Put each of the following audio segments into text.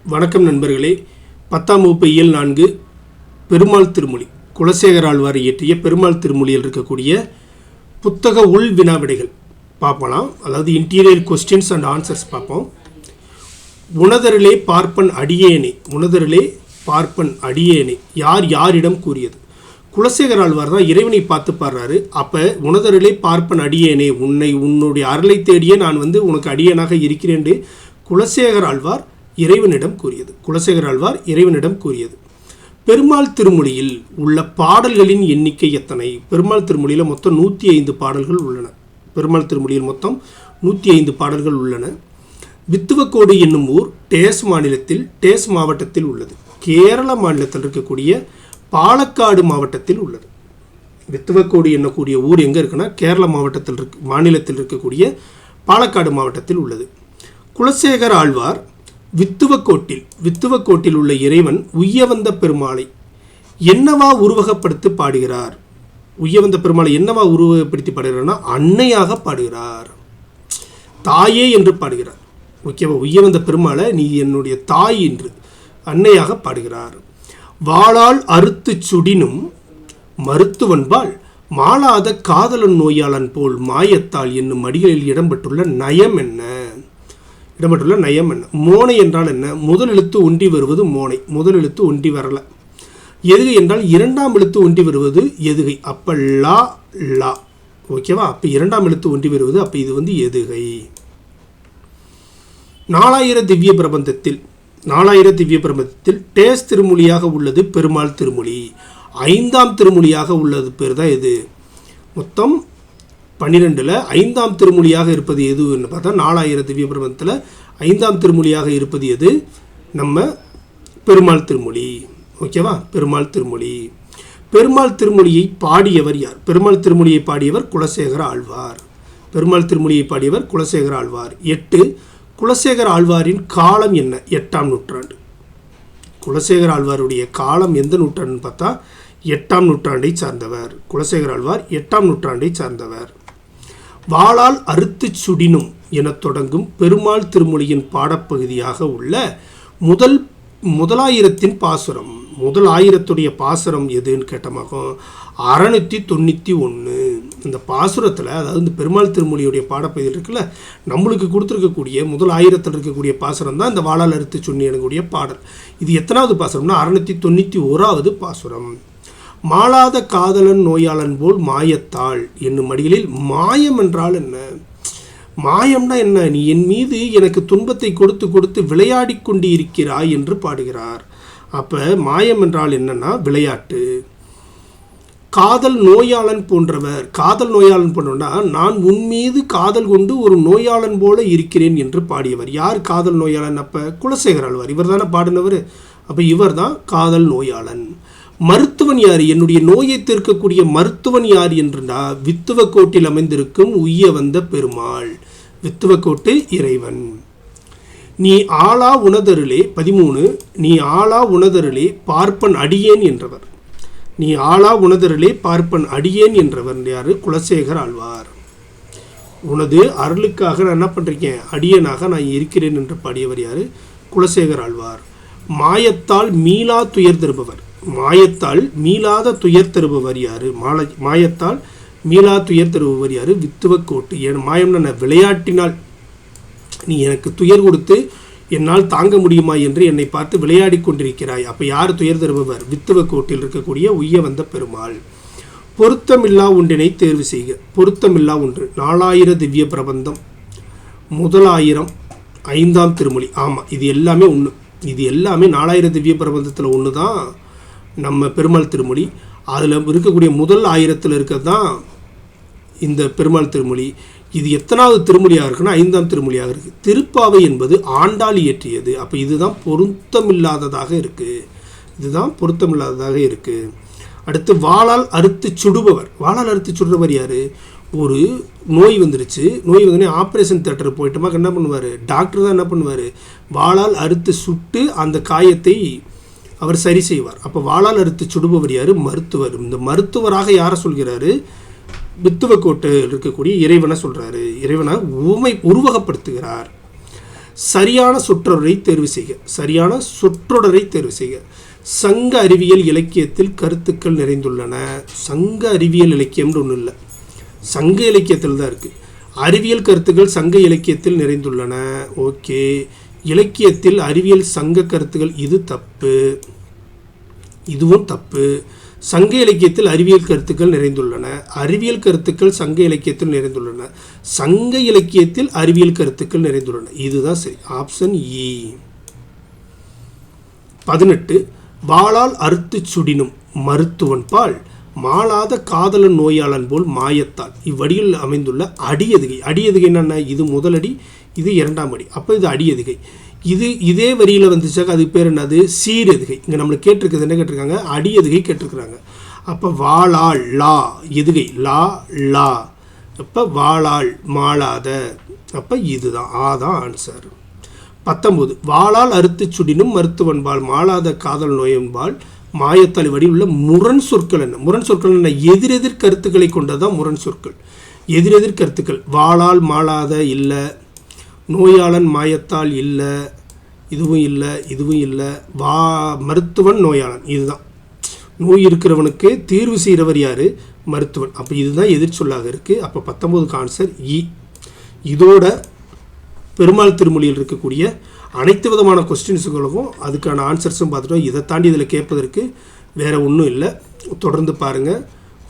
வணக்கம் நண்பர்களே. 10ஆம் வகுப்பு இயல் 4 பெருமாள் திருமொழி குலசேகர ஆழ்வார் இயற்றிய பெருமாள் திருமொழியில் இருக்கக்கூடிய புத்தக உள் வினாவிடைகள் பார்ப்பலாம். அதாவது இன்டீரியர் கொஸ்டின்ஸ் அண்ட் ஆன்சர்ஸ் பார்ப்போம். உணதரிலே பார்ப்பன் அடியேனே, உணதரிலே பார்ப்பன் அடியேனே யார் யாரிடம் கூறியது? குலசேகர ஆழ்வார் தான் இறைவனை பார்த்து பாடுறாரு. அப்போ உணதரிலே பார்ப்பன் அடியேனே, உன்னுடைய அருளை தேடியே நான் உனக்கு அடியேனாக இருக்கிறேன் குலசேகர ஆழ்வார் இறைவனிடம் கூறியது. குலசேகர ஆழ்வார் இறைவனிடம் கூறியது. பெருமாள் திருமொழியில் உள்ள பாடல்களின் எண்ணிக்கை எத்தனை? பெருமாள் திருமொழியில் மொத்தம் 105 பாடல்கள் உள்ளன. பெருமாள் திருமொழியில் மொத்தம் 105 பாடல்கள் உள்ளன. வித்துவக்கோடு என்னும் ஊர் டேஸ் மாவட்டத்தில் உள்ளது. கேரள மாநிலத்தில் இருக்கக்கூடிய பாலக்காடு மாவட்டத்தில் உள்ளது. வித்துவக்கோடு என்னக்கூடிய ஊர் எங்கே இருக்குன்னா கேரள மாநிலத்தில் இருக்கக்கூடிய பாலக்காடு மாவட்டத்தில் உள்ளது. குலசேகர ஆழ்வார் வித்துவக்கோட்டில் உள்ள இறைவன் உய்யவந்த பெருமாளை என்னவா உருவகப்படுத்தி பாடுகிறார்? உய்யவந்த பெருமாளை என்னவா உருவகப்படுத்தி பாடுகிறார்னா அன்னையாக பாடுகிறார், தாயே என்று பாடுகிறார். ஓகேவா? உய்யவந்த பெருமாளை நீ என்னுடைய தாய் என்று அன்னையாக பாடுகிறார். வாளால் அறுத்து சுடினும் மருத்துவன்பால் மாளாத காதலன் நோயாளன் போல் மாயத்தால் என்னும் அடிகளில் இடம்பெற்றுள்ள நயம் என்ன? மோனை என்றால் என்ன? முதல் எழுத்து ஒன்றி வருவது மோனை. முதல் எழுத்து ஒன்றி வரல. எதுகை என்றால் இரண்டாம் எழுத்து ஒன்றி வருவது எதுகை. அப்போ லா லா. ஓகேவா? அப்போ இரண்டாம் எழுத்து ஒன்றி வருவது, அப்போ இது எதுகை. 4000 திவ்ய பிரபந்தத்தில் டேஸ் திருமொழியாக உள்ளது பெருமாள் திருமொழி. 5ஆம் திருமொழியாக உள்ளது பேர் தான் எது? மொத்தம் 12ல் 5ஆம் திருமொழியாக இருப்பது எதுன்னு பார்த்தா 4000 திவ்ய பிரபந்தத்தில் 5ஆம் திருமொழியாக இருப்பது எது? நம்ம பெருமாள் திருமொழி. ஓகேவா? பெருமாள் திருமொழி. பெருமாள் திருமொழியை பாடியவர் யார்? பெருமாள் திருமொழியை பாடியவர் குலசேகர ஆழ்வார். பெருமாள் திருமொழியை பாடியவர் குலசேகர ஆழ்வார். 8. குலசேகர ஆழ்வாரின் காலம் என்ன? 8ஆம் நூற்றாண்டு. குலசேகர ஆழ்வாருடைய காலம் எந்த நூற்றாண்டுன்னு பார்த்தா 8ஆம் நூற்றாண்டை சார்ந்தவர். குலசேகர ஆழ்வார் 8ஆம் நூற்றாண்டை சார்ந்தவர். வாளால் அறுத்து சுடினும் என தொடங்கும் பெருமாள் திருமொழியின் பாடப்பகுதியாக உள்ள முதலாயிரத்தின் பாசுரம். முதல் ஆயிரத்துடைய பாசுரம் எதுன்னு கேட்டமாகும் 691. இந்த பாசுரத்தில், அதாவது இந்த பெருமாள் திருமொழியுடைய பாடப்பகுதியில் இருக்குல்ல, நம்மளுக்கு கொடுத்துருக்கக்கூடிய முதல் ஆயிரத்தில் இருக்கக்கூடிய பாசுரம் தான் இந்த வாளால் அறுத்து சுண்ணி எனக்கூடிய பாடல். இது எத்தனாவது பாசுரம்னா 691வது பாசுரம். மாளாத காதலன் நோயாளன் போல் மாயத்தாள் என்னும் அடிகளில் மாயம் என்றால் என்ன? மாயம்னா என்ன? நீ என் மீது எனக்கு துன்பத்தை கொடுத்து கொடுத்து விளையாடி கொண்டு இருக்கிறாய் என்று பாடுகிறார். அப்போ மாயம் என்றால் என்னன்னா விளையாட்டு. காதல் நோயாளன் போன்றவர்னா நான் உன் மீது காதல் கொண்டு ஒரு நோயாளன் போல இருக்கிறேன் என்று பாடியவர் யார்? காதல் நோயாளன். அப்போ குலசேகர ஆழ்வார். இவர் தானே பாடினவர். அப்போ இவர் தான் காதல் நோயாளன். மருத்துவன் யார்? என்னுடைய நோயை தீர்க்கக்கூடிய மருத்துவன் யார் என்றா வித்துவக்கோட்டில் அமைந்திருக்கும் உய்ய வந்த பெருமாள். வித்துவக்கோட்டு இறைவன். நீ ஆளா உணதருளே 13. நீ ஆளா உணதருளே பார்ப்பன் அடியேன் என்றவர். நீ ஆளா உணதருளே பார்ப்பன் அடியேன் என்றவர் யார்? குலசேகர ஆழ்வார். உனது அருளுக்காக நான் என்ன பண்ணுறேன்? அடியேனாக நான் இருக்கிறேன் என்று பாடியவர் யார்? குலசேகர ஆழ்வார். மாயத்தால் மீளா துயர் தருபவர். மாயத்தால் மீளாத துயர் தருபவர் யாரு? மாயத்தால் மீளா துயர் தருபவர் யாரு? வித்துவக்கோட்டு. மாயம்னா விளையாட்டினால் நீ எனக்கு துயர் கொடுத்து என்னால் தாங்க முடியுமா என்று என்னை பார்த்து விளையாடி கொண்டிருக்கிறாய். அப்போ யார் துயர் தருபவர்? வித்துவக்கோட்டில் இருக்கக்கூடிய உய்ய வந்த பெருமாள். பொருத்தமில்லா ஒன்றினை தேர்வு செய்க. பொருத்தமில்லா ஒன்று 4000 திவ்ய பிரபந்தம், முதல் 1000, 5ஆம் திருமொழி. ஆமாம், இது எல்லாமே ஒன்று. இது எல்லாமே 4000 திவ்ய பிரபந்தத்தில் ஒன்று தான் நம்ம பெருமாள் திருமொழி. அதில் இருக்கக்கூடிய முதல் 1000ல் இருக்கிறது தான் இந்த பெருமாள் திருமொழி. இது எத்தனாவது திருமொழியாக இருக்குன்னா 5ஆம் திருமொழியாக இருக்குது. திருப்பாவை என்பது ஆண்டாள் இயற்றியது. அப்போ இதுதான் பொருத்தமில்லாததாக இருக்குது. அடுத்து வாளால் அறுத்து சுடுபவர். வாளால் அறுத்து சுடுபவர் யார்? ஒரு நோய் வந்துருச்சு. நோய் வந்தோடனே ஆப்ரேஷன் தேட்டர் போயிட்டோமா என்ன பண்ணுவார்? டாக்டர் தான் என்ன பண்ணுவார்? வாளால் அறுத்து சுட்டு அந்த காயத்தை அவர் சரி செய்வார். அப்போ வாளால் அறுத்து சுடுபவர் யார்? மருத்துவர். இந்த மருத்துவராக யாரை சொல்கிறாரு? வித்துவக்கோட்டு இருக்கக்கூடிய இறைவனை சொல்கிறாரு. இறைவனை உருவகப்படுத்துகிறார். சரியான சொற்றொடரை தேர்வு செய்க. சரியான சொற்றொடரை தேர்வு செய்க. சங்க அறிவியல் இலக்கியத்தில் கருத்துக்கள் நிறைந்துள்ளன. சங்க அறிவியல் இலக்கியம்னு ஒன்றும் இல்லை, சங்க இலக்கியத்தில் தான் இருக்குது. அறிவியல் கருத்துக்கள் சங்க இலக்கியத்தில் நிறைந்துள்ளன. ஓகே, இலக்கியத்தில் அறிவியல் சங்க கருத்துக்கள், இது தப்பு, இதுவும் தப்பு. சங்க இலக்கியத்தில் அறிவியல் கருத்துக்கள் நிறைந்துள்ளன. அறிவியல் கருத்துக்கள் சங்க இலக்கியத்தில் நிறைந்துள்ளன. சங்க இலக்கியத்தில் அறிவியல் கருத்துக்கள் நிறைந்துள்ளன. இதுதான் சரி, ஆப்ஷன் இ. 18. வாளால் அறுத்து சுடினும் மருத்துவன் பால் மாளாத காதலன் நோயாளன் போல் மாயத்தால். இவ்வடியில் அமைந்துள்ள அடியதுகை. அடியதுகை என்னென்ன? இது முதலடி, இது இரண்டாம் அடி. அப்போ இது அடியதுகை. இதே வரியில் வந்துச்சாக்க அதுக்கு பேர் என்னது? சீரெதுகை. இங்கே நம்மளுக்கு கேட்டிருக்கிறது என்ன கேட்டிருக்காங்க? அடியதுகை கேட்டிருக்கிறாங்க. அப்போ வாளால் லா எதுகை லா லா. அப்போ வாளால் மாளாத. அப்போ இதுதான் ஆதான் ஆன்சர். 19. வாளால் அறுத்து சுடினும் மருத்துவன்பால் மாளாத காதல் நோயன்பால் மாயத்தால் வடி உள்ள முரண் சொற்கள் என்ன? முரண் சொற்கள் என்ன? எதிரெதிர் கருத்துக்களை கொண்டதான் முரண் சொற்கள். எதிரெதிர் கருத்துக்கள். வாளால் மாளாத இல்லை, நோயாளன் மாயத்தால் இல்லை, இதுவும் இல்லை, இதுவும் இல்லை. மருத்துவன் நோயாளன், இதுதான். நோய் இருக்கிறவனுக்கு தீர்வு செய்கிறவர் யார்? மருத்துவன். அப்போ இதுதான் எதிர்ச்சொல்லாக இருக்குது. அப்போ 19க்கு ஆன்சர் இ. இதோட பெருமாள் திருமொழியில் இருக்கக்கூடிய அனைத்து விதமான கொஸ்டின்ஸுகளுக்கும் அதுக்கான ஆன்சர்ஸும் பார்த்துட்டோம். இதை தாண்டி இதில் கேட்பதற்கு வேறு ஒன்றும் இல்லை. தொடர்ந்து பாருங்கள்.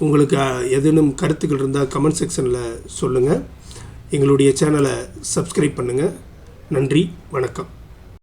உங்களுக்கு எதுனும் கருத்துக்கள் இருந்தால் கமெண்ட் செக்ஷனில் சொல்லுங்கள். எங்களுடைய சேனலை சப்ஸ்கிரைப் பண்ணுங்கள். நன்றி, வணக்கம்.